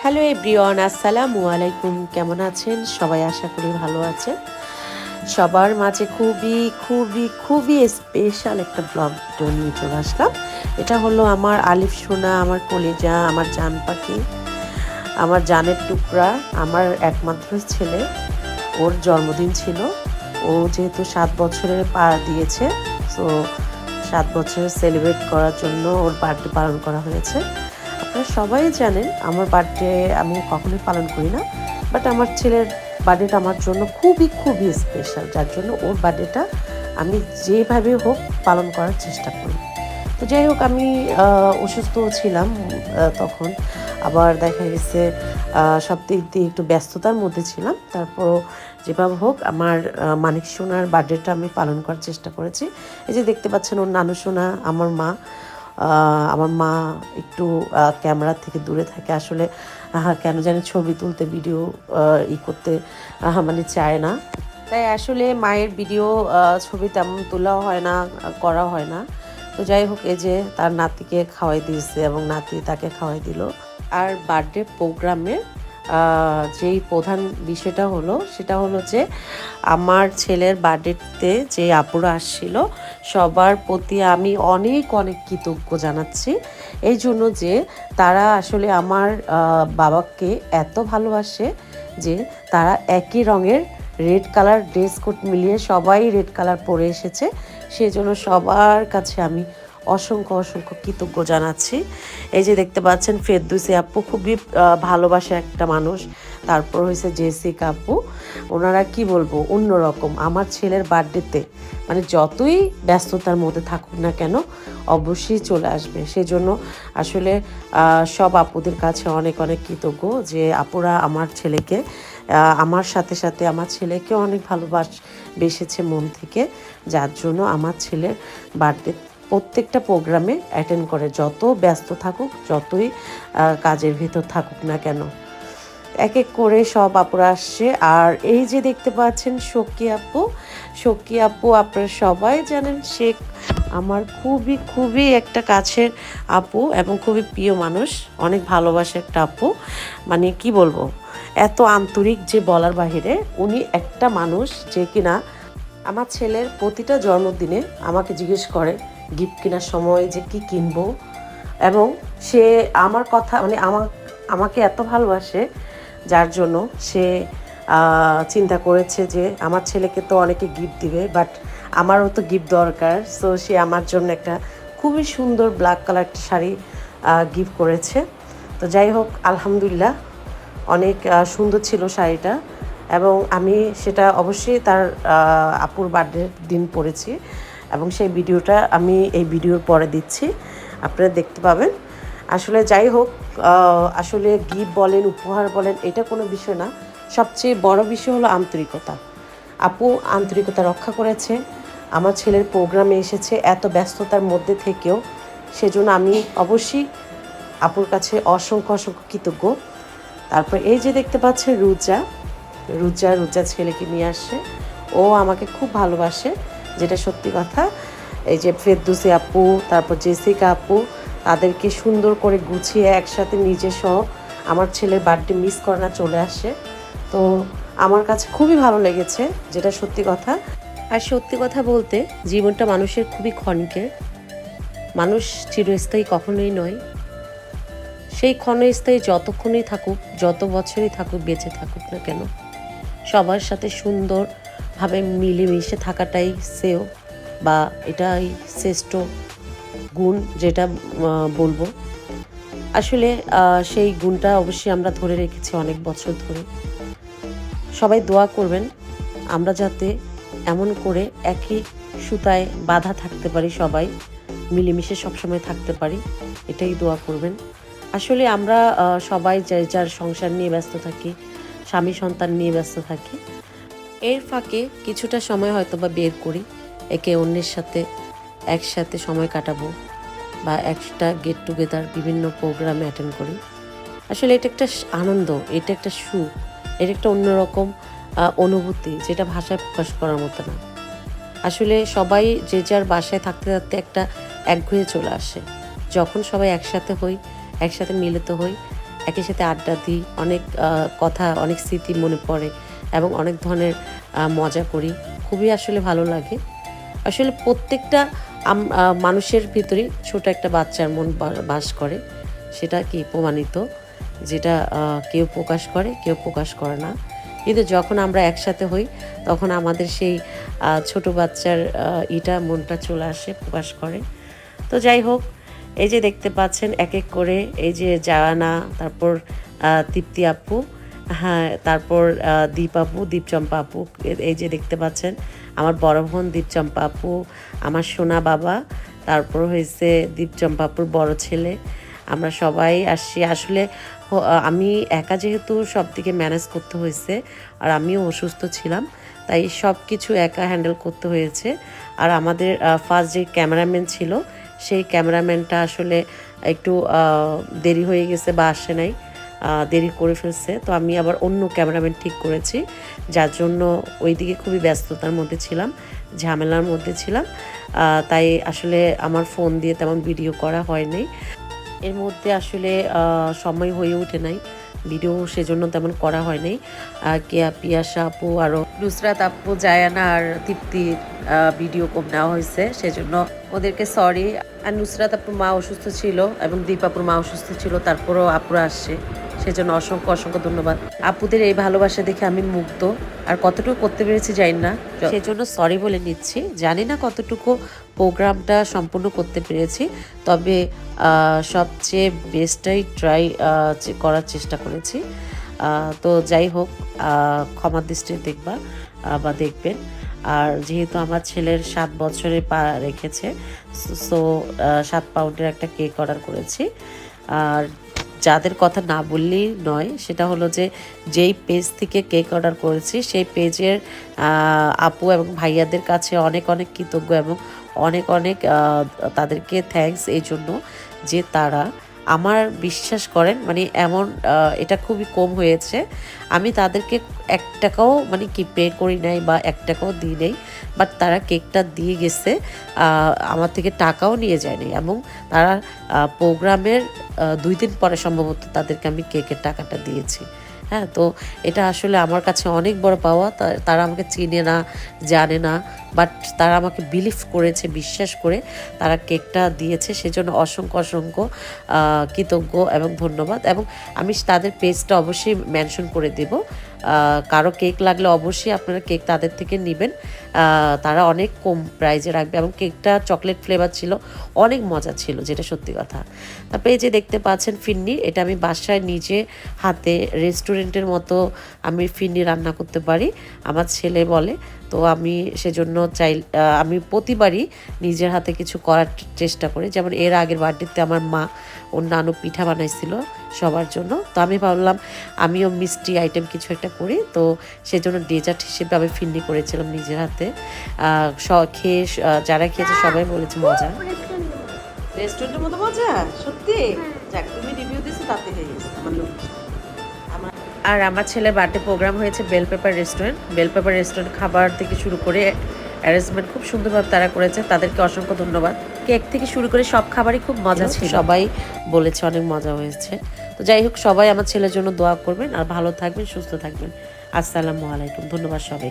Hello everyone, আসসালামু আলাইকুম। কেমন আছেন সবাই? আশা করি ভালো আছেন। সবার মাঝে খুবই খুবই খুবই স্পেশাল একটা ব্লগ ভিডিও নিয়ে চলে আসলাম। এটা হলো আমার আলিফ সোনা, আমার কলিজা, আমার জান পাখি, আমার জানের টুকরা, আমার একমাত্র ছেলে। ওর জন্মদিন ছিল। ও যেহেতু 7 বছরের পা দিয়েছে, সো 7 বছরের সেলিব্রেট করার জন্য ওর বার্থডে পালন করা হয়েছে। আপনারা সবাই জানেন আমার বার্থডে আমি কখনোই পালন করি না, বাট আমার ছেলের বার্থডেটা আমার জন্য খুবই খুবই স্পেশাল, যার জন্য ওর বার্থডেটা আমি যেভাবে হোক পালন করার চেষ্টা করি। তো যাই হোক, আমি অসুস্থ ছিলাম তখন। আবার দেখা গেছে সব দিক দিয়ে একটু ব্যস্ততার মধ্যে ছিলাম। তারপরও যেভাবে হোক আমার মানিক সোনার বার্থডেটা আমি পালন করার চেষ্টা করেছি। এই যে দেখতে পাচ্ছেন ওর নানু সোনা, আমার মা একটু ক্যামেরা থেকে দূরে থাকে। আসলে কেন জানি ছবি তুলতে, ভিডিও করতে মানে চায় না। তাই আসলে মায়ের ভিডিও ছবি তেমন তোলাও হয় না, করা হয় না। তো যাই হোক, এই যে তার নাতিকে খাওয়াই দিয়েছে এবং নাতি তাকে খাওয়াই দিল। আর বার্থডে প্রোগ্রামের যেই প্রধান বিষয়টা হলো সেটা হলো যে আমার ছেলের বার্থডেতে যে আপুরা আসছিল সবার প্রতি আমি অনেক অনেক কৃতজ্ঞ জানাচ্ছি। এই জন্য যে তারা আসলে আমার বাবাকে এত ভালোবাসে যে তারা একই রঙের রেড কালার ড্রেস কোড মিলিয়ে সবাই রেড কালার পরে এসেছে। সেজন্য সবার কাছে আমি অসংখ্য অসংখ্য কৃতজ্ঞ জানাচ্ছি। এই যে দেখতে পাচ্ছেন ফেরদৌসী আপু খুবই ভালোবাসে একটা মানুষ। তারপর হয়েছে জেসিকা আপু, ওনারা কি বলবো অন্যরকম। আমার ছেলের বার্থডেতে মানে যতই ব্যস্ততার মধ্যে থাকুক না কেন অবশ্যই চলে আসবে। সেজন্য আসলে সব আপুদের কাছে অনেক অনেক কৃতজ্ঞ যে আপুরা আমার ছেলেকে, আমার সাথে সাথে আমার ছেলেকে অনেক ভালোবেসেছে মন থেকে, যার জন্য আমার ছেলের বার্থডে প্রত্যেকটা প্রোগ্রামে অ্যাটেন্ড করে, যত ব্যস্ত থাকুক, যতই কাজের ভিতর থাকুক না কেন। এক এক করে সব আপুরা আসছে। আর এই যে দেখতে পাচ্ছেন শক্কি আপু আপনারা সবাই জানেন, সে আমার খুবই খুবই একটা কাছের আপু এবং খুবই প্রিয় মানুষ, অনেক ভালোবাসে একটা আপু। মানে কি বলবো, এত আন্তরিক যে বলার বাহিরে। উনি একটা মানুষ যে কিনা আমার ছেলের প্রতিটা জন্মদিনে আমাকে জিজ্ঞেস করে গিফট কেনার সময় যে কি কিনবো, এবং সে আমার কথা মানে আমাকে এত ভালোবাসে, যার জন্য সে চিন্তা করেছে যে আমার ছেলেকে তো অনেকে গিফট দিবে, বাট আমারও তো গিফট দরকার। সো সে আমার জন্য একটা খুবই সুন্দর ব্ল্যাক কালার একটা শাড়ি গিফট করেছে। তো যাই হোক, আলহামদুলিল্লাহ অনেক সুন্দর ছিল শাড়িটা, এবং আমি সেটা অবশ্যই তার আপুর বার্থডের দিন পরেছি, এবং সেই ভিডিওটা আমি এই ভিডিওর পরে দিচ্ছি, আপনারা দেখতে পাবেন। আসলে যাই হোক, আসলে গিফট বলেন, উপহার বলেন, এটা কোনো বিষয় না। সবচেয়ে বড় বিষয় হলো আন্তরিকতা। আপু আন্তরিকতা রক্ষা করেছে, আমার ছেলের প্রোগ্রামে এসেছে এত ব্যস্ততার মধ্যে থেকেও। সেজন্য আমি অবশ্যই আপুর কাছে অসংখ্য অসংখ্য কৃতজ্ঞ। তারপর এই যে দেখতে পাচ্ছেন রুজা ছেলেকে নিয়ে আসছে। ও আমাকে খুব ভালোবাসে, যেটা সত্যি কথা। এই যে ফেরদৌসী আপু, তারপর জেসিকা আপু, তাদেরকে সুন্দর করে গুছিয়ে একসাথে নিজে সহ আমার ছেলের বার্থডে মিস করে না চলে আসে। তো আমার কাছে খুবই ভালো লেগেছে, যেটা সত্যি কথা। আর সত্যি কথা বলতে জীবনটা মানুষের খুবই ক্ষণিকের, মানুষ চিরস্থায়ী কখনোই নয়। সেই ক্ষণস্থায়ী যতক্ষণই থাকুক, যত বছরই থাকুক, বেঁচে থাকুক না কেন, সবার সাথে সুন্দরভাবে মিলেমিশে থাকাটাই শ্রেয়, বা এটাই শ্রেষ্ঠ গুণ যেটা বলবো। আসলে সেই গুণটা অবশ্যই আমরা ধরে রেখেছি অনেক বছর ধরে। সবাই দোয়া করবেন আমরা যাতে এমন করে একই সুতায় বাঁধা থাকতে পারি, সবাই মিলেমিশে সবসময় থাকতে পারি, এটাই দোয়া করবেন। আসলে আমরা সবাই যার যার সংসার নিয়ে ব্যস্ত থাকি, স্বামী সন্তান নিয়ে ব্যস্ত থাকি। এর ফাঁকে কিছুটা সময় হয়তো বা বের করি একে অন্যের সাথে একসাথে সময় কাটাবো, বা একটা গেট টুগেদার বিভিন্ন প্রোগ্রামে অ্যাটেন্ড করি। আসলে এটা একটা আনন্দ, এটা একটা সুখ, এটা একটা অন্যরকম অনুভূতি, যেটা ভাষায় প্রকাশ করার মতো না। আসলে সবাই যে যার বাসায় থাকতে থাকতে একটা একঘেয়ে চলে আসে। যখন সবাই একসাথে হই, একসাথে মিলিত হই, একই সাথে আড্ডা দিই, অনেক কথা, অনেক স্মৃতি মনে পড়ে এবং অনেক ধরনের মজা করি। খুবই আসলে ভালো লাগে। আসলে প্রত্যেকটা মানুষের ভিতরেই ছোট একটা বাচ্চার মন বাস করে, সেটা কি প্রমাণিত, যেটা কেউ প্রকাশ করে, কেউ প্রকাশ করে না। কিন্তু যখন আমরা একসাথে হই তখন আমাদের সেই ছোট বাচ্চার মনটা চলে আসে, প্রকাশ করে। তো যাই হোক, এই যে দেখতে পাচ্ছেন এক এক করে, এই যে জায়ানা, তারপর তৃপ্তি আপু, হ্যাঁ, তারপর দীপ আপু, দীপচম্পা আপু, এই যে দেখতে পাচ্ছেন আমার বড় বোন দীপচম্পা আপু, আমার সোনা বাবা, তারপর হয়েছে দীপচম্পা আপুর বড় ছেলে। আমরা সবাই আসছি। আসলে আমি একা যেহেতু সব দিকে ম্যানেজ করতে হয়েছে, আর আমিও অসুস্থ ছিলাম, তাই সব কিছু একা হ্যান্ডেল করতে হয়েছে। আর আমাদের ফার্স্ট যে ক্যামেরাম্যান ছিল, সেই ক্যামেরাম্যানটা আসলে একটু দেরি হয়ে গেছে বা আসে নাই, দেরি করে ফেলছে। তো আমি আবার অন্য ক্যামেরাম্যান ঠিক করেছি, যার জন্য ওইদিকে খুবই ব্যস্ততার মধ্যে ছিলাম, ঝামেলার মধ্যে ছিলাম। তাই আসলে আমার ফোন দিয়ে তেমন ভিডিও করা হয়নি। এর মধ্যে আসলে সময় হয়ে ওঠে নাই, ভিডিও সেজন্য তেমন করা হয়নি। কেয়া, পিয়াসা আপু, আরও নুসরাত আপু, জায়ানা আর তৃপ্তির ভিডিও কম নেওয়া হয়েছে, সেজন্য ওদেরকে সরি। আর নুসরাত আপুর মা অসুস্থ ছিল এবং দীপ আপুর মা অসুস্থ ছিল, তারপরও আপুরা আসছে, সেজন্য অসংখ্য অসংখ্য ধন্যবাদ। আপুদের এই ভালোবাসা দেখে আমি মুগ্ধ। আর কতটুকু করতে পেরেছি জানি না, সেজন্য সরি বলে নিচ্ছি। জানি না কতটুকু প্রোগ্রামটা সম্পূর্ণ করতে পেরেছি, তবে সবচেয়ে বেস্টটাই ট্রাই করার চেষ্টা করেছি। তো যাই হোক, ক্ষমার দৃষ্টিতে দেখবা বা দেখবেন। আর যেহেতু আমার ছেলের 7 বছরে পা রেখেছে, সো 7 পাউন্ডের একটা কেক অর্ডার করেছি। আর যাদের কথা না বললেই নয়, সেটা হলো যে যেই পেজ থেকে কেক অর্ডার করেছি, সেই পেজের আপু এবং ভাইয়াদের কাছে অনেক অনেক কৃতজ্ঞ এবং অনেক অনেক তাদেরকে থ্যাঙ্কস এই জন্য যে তারা আমার বিশ্বাস করেন, মানে এমন এটা খুবই কম হয়েছে। আমি তাদেরকে 1 টাকাও মানে কি পে করি নাই বা 1 টাকাও দিই নাই, বাট তারা কেকটা দিয়ে গেছে, আমার থেকে টাকাও নিয়ে যায়নি। এবং তারা প্রোগ্রামের 2 দিন পরে সম্ভবত তাদেরকে আমি কেকের টাকাটা দিয়েছি। হ্যাঁ, তো এটা আসলে আমার কাছে অনেক বড় পাওয়া। তারা আমাকে চিনে না, জানে না, বাট তারা আমাকে বিলিভ করেছে, বিশ্বাস করে তারা কেকটা দিয়েছে, সেজন্য অসংখ্য অসংখ্য কৃতজ্ঞ এবং ধন্যবাদ। এবং আমি তাদের পেজটা অবশ্যই মেনশন করে দেব। কারো কেক লাগলে অবশ্যই আপনারা কেক তাদের থেকে নেবেন, তারা অনেক কম প্রাইজে রাখবে। এবং কেকটা চকলেট ফ্লেভার ছিল, অনেক মজা ছিল, যেটা সত্যি কথা। তারপরে এই যে দেখতে পাচ্ছেন ফিন্নি, এটা আমি বাসায় নিজে হাতে রেস্টুরেন্টের মতো আমি ফিন্নি রান্না করতে পারি, আমার ছেলে বলে। তো আমি সেজন্য আমি প্রতিবারই নিজের হাতে কিছু করার চেষ্টা করি। যেমন এর আগের বার্থডেতে আমার মা অন্যান্য পিঠা বানাইছিল সবার জন্য, তো আমি ভাবলাম আমিও মিষ্টি আইটেম কিছু একটা করি। তো সেজন্য ডেজার্ট হিসেবে আমি ফিন্নি করেছিলাম নিজের হাতে। খেয়ে যারা খেয়েছে সবাই বলেছে মজা, রেস্টুরেন্টের মতো মজা। সত্যি? যাক, তুমি রিভিউ দিছো তাতে হয়ে গেছে আমার লোক। আর আমার ছেলের বার্থডে প্রোগ্রাম হয়েছে Bell Pepper restaurant. Bell Pepper restaurant খাবার থেকে শুরু করে অ্যারেঞ্জমেন্ট খুব সুন্দরভাবে তারা করেছে, তাদেরকে অসংখ্য ধন্যবাদ। কেক থেকে শুরু করে সব খাবারই খুব মজা ছিল, সবাই বলেছে অনেক মজা হয়েছে। তো যাই হোক, সবাই আমার ছেলের জন্য দোয়া করবেন, আর ভালো থাকবেন, সুস্থ থাকবেন। আসসালামু আলাইকুম, ধন্যবাদ সবাই।